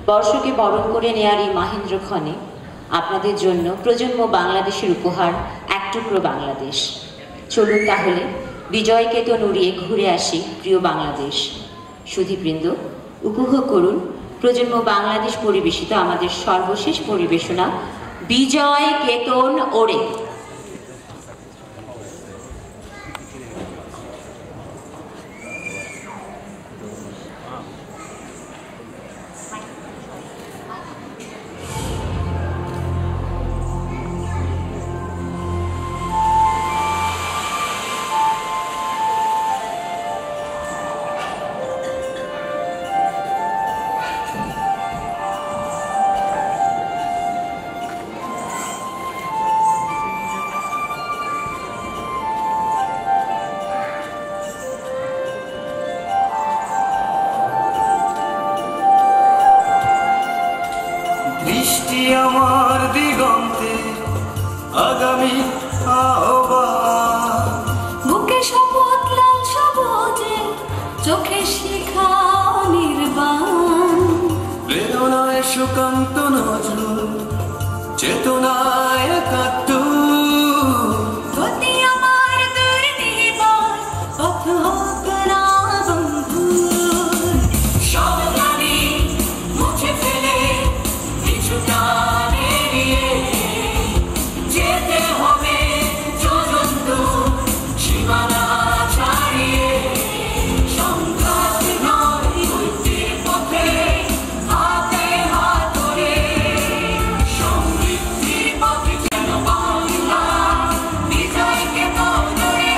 বর্ষকে বরণ করে নেয়ার এই মাহেন্দ্রক্ষণে আপনাদের জন্য প্রজন্ম বাংলাদেশের উপহার এক টুকরো বাংলাদেশ। চলুন তাহলে বিজয় কেতন উড়িয়ে ঘুরে আসি প্রিয় বাংলাদেশ। সুধীবৃন্দ, উপভোগ করুন প্রজন্ম বাংলাদেশ পরিবেশিত আমাদের সর্বশেষ পরিবেশনা বিজয় কেতন ওড়ে। আমার দিগন্তে আগামী আহ্বান, বুকে শপথ লাল সবুজে, চোখে শিখা নির্বাণ, প্রেরণায় সুকান্ত নজরুল, চেতনায় একাত্তর, গতি আমার দুর্নিবার, পথ হোক না বন্ধুর। সাবধানী মুছে ফেলে কিছুটা এড়িয়ে যেতে হবে চূড়ান্ত সীমানা ছাড়িয়ে। সংঘাত নয় ঐক্যের পথে হাতে হাত ধরে, সমৃদ্ধির পথে যেন বাংলা বিজয়কে ধরে।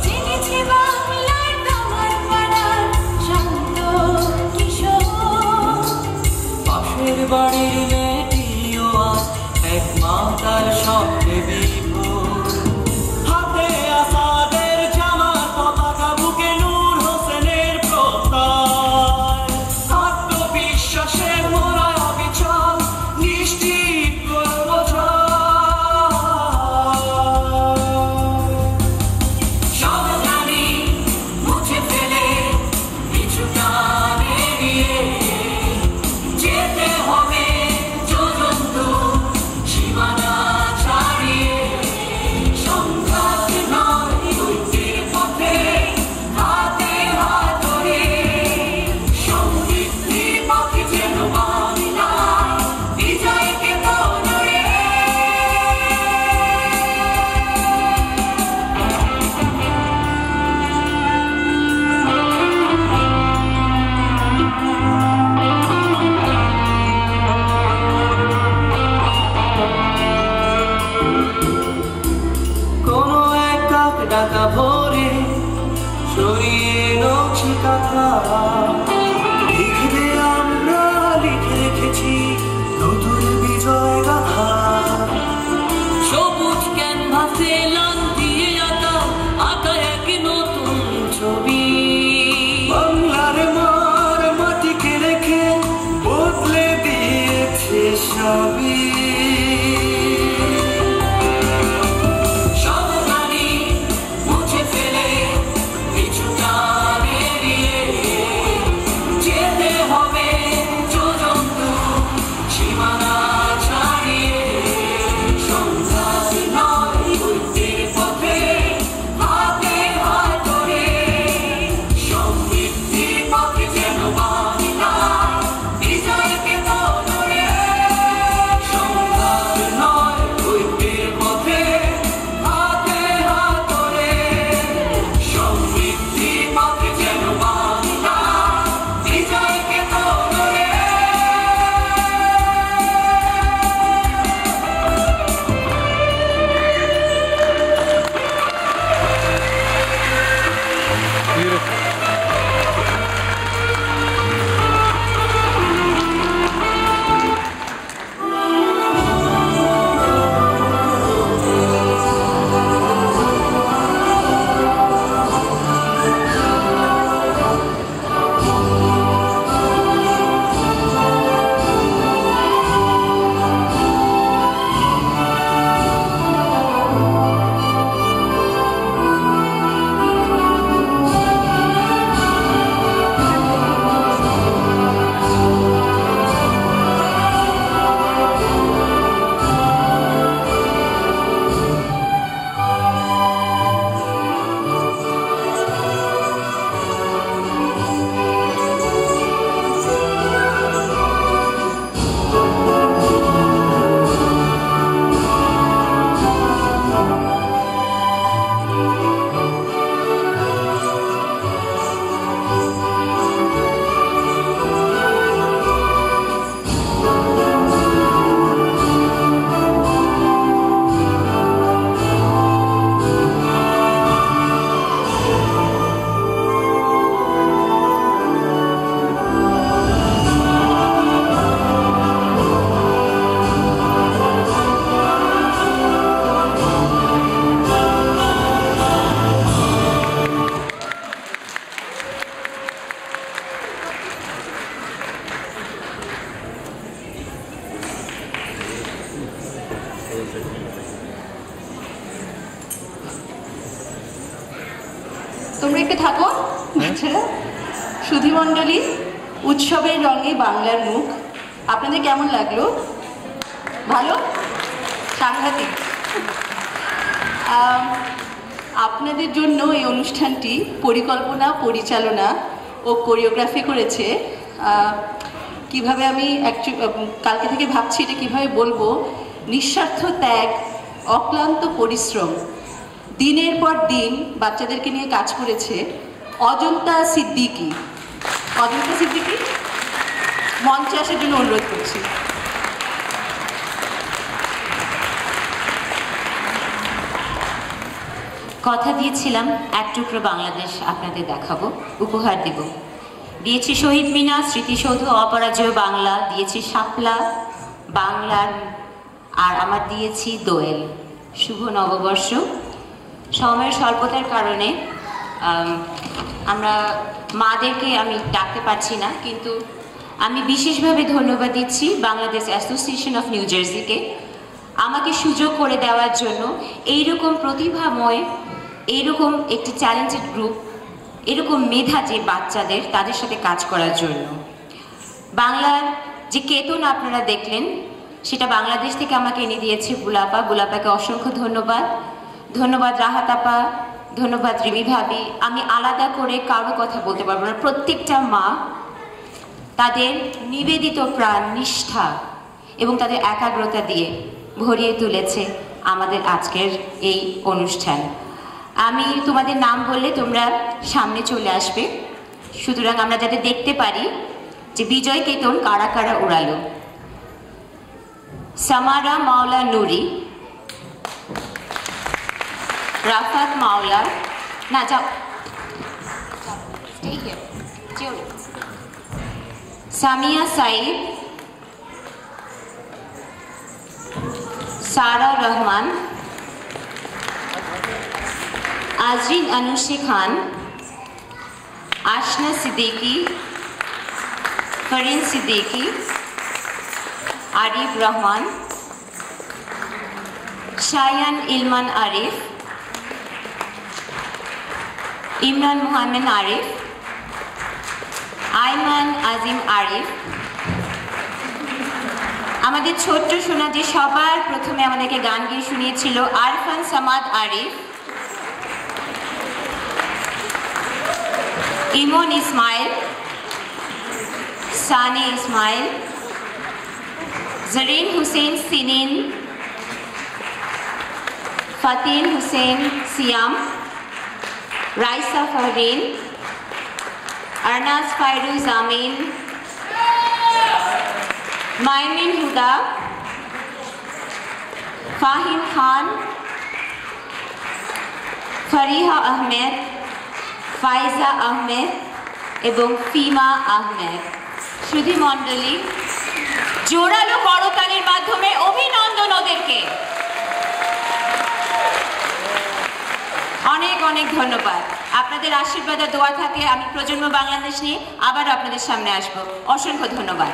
জেনেছে বাংলার তোমার পাড়ার শান্ত কিশোর, পাশের বাড়ির মেয়েটিও আজ এক মাতার স্বপ্নে বিভোর। হাতে আসাদের জামার পতাকা, বুকে নূর হোসেনের প্রত্যয়, আত্মবিশ্বাসে মোরা অবিচল নিশ্চিত করব জয়। সাবধানী মুছে ফেলে কিছুটা এড়িয়ে যেতে হবে চূড়ান্ত সীমানা ছাড়িয়ে। সংঘাত নয় ঐক্যের পথে হাতে হাত ধরে, সমৃদ্ধির পথে যেন বাংলা বিজয়কে ধরে। কোনো এক কাক ডাকা ভোরে সরিয়ে নকশি কাঁথা, লিখবে আমরা লিখে রেখেছি নতুন বিজয় গাথা। সবুজ ক্যানভাসে লাল দিয়ে আঁকা আঁকা এক নতুন ছবি, বাংলার মার মাটিকে রেখে বদলে দিয়েছে সবই। সাবধানী মুছে ফেলে কিছুটা এড়িয়ে সুধীমণ্ডলী, উৎসবের রঙে বাংলার মুখ, আপনাদের কেমন লাগলো? ভালো? সাংঘাতিক। আপনাদের জন্য এই অনুষ্ঠানটি পরিকল্পনা, পরিচালনা ও কোরিওগ্রাফি করেছে, কিভাবে আমি কালকে থেকে ভাবছি এটা কীভাবে বলবো, নিঃস্বার্থ ত্যাগ, অক্লান্ত পরিশ্রম, দিনের পর দিন বাচ্চাদেরকে নিয়ে কাজ করেছে অজন্তা সিদ্দিকী। অজন্তা সিদ্দিকী মঞ্চে আসার জন্য অনুরোধ করছি। কথা দিয়েছিলাম এক টুকরো বাংলাদেশ আপনাদের দেখাবো, উপহার দেব। দিয়েছি শহীদ মিনার, স্মৃতিসৌধ, অপরাজেয় বাংলা, দিয়েছি শাপলা বাংলার, আর আমার দিয়েছি দোয়েল। শুভ নববর্ষ। সময়ের স্বল্পতার কারণে আমরা মাদেরকে আমি ডাকতে পারছি না, কিন্তু আমি বিশেষভাবে ধন্যবাদ দিচ্ছি বাংলাদেশ অ্যাসোসিয়েশন অফ নিউ জার্সিকে আমাকে সুযোগ করে দেওয়ার জন্য, এইরকম প্রতিভাময়, এইরকম একটি ট্যালেন্টেড গ্রুপ, এরকম মেধা যে বাচ্চাদের, তাদের সাথে কাজ করার জন্য। বাংলার যে কেতন আপনারা দেখলেন, সেটা বাংলাদেশ থেকে আমাকে এনে দিয়েছে বুলাপা। বুলাপাকে অসংখ্য ধন্যবাদ। ধন্যবাদ রাহাত আপা, ধন্যবাদ রিমি ভাবি। আমি আলাদা করে কারো কথা বলতে পারবো না। প্রত্যেকটা মা তাদের নিবেদিত প্রাণ, নিষ্ঠা এবং তাদের একাগ্রতা দিয়ে ভরিয়ে তুলেছে আমাদের আজকের এই অনুষ্ঠান। আমি তোমাদের নাম বললে তোমরা সামনে চলে আসবে, সুতরাং আমরা যাতে দেখতে পারি যে বিজয় কেতন কারা কারা উড়ালো। সামারা মাওলা নুরি, রাফাত মাওলা, না যাও, সামিয়া সাইদ, সারা রহমান, আজরিন আনুশি খান, আশনা সিদ্দিকি, ফরিন সিদ্দিকি, আরিফ রহমান, শায়ান ইলমান আরিফ, ইমরান মোহাম্মদ আরিফ, আইমান আজিম আরিফ, আমাদের ছোট্ট সোনা যে সবার প্রথমে আমাদেরকে গান গিয়ে শুনিয়েছিল, আরফান সামাদ আরিফ, ইমন ইসমাইল, সানি ইসমাইল, জরিন হুসেন সিনিন, ফাতিন হুসেন সিয়াম, রাইসা ফরদিন, আরনাজ ফাইরুজ আমিন, মাইমিন হুদা, ফাহিম খান, ফারিহা আহমেদ, ফাইজা আহমেদ এবং ফিমা আহমেদ। সুধীমণ্ডলী, জোরালো করতালির মাধ্যমে অভিনন্দন ওদেরকে। অনেক অনেক ধন্যবাদ। আপনাদের আশীর্বাদ ও দোয়া থাকে আমি প্রজন্ম বাংলাদেশ নিয়ে আবার আপনাদের সামনে আসবো। অসংখ্য ধন্যবাদ।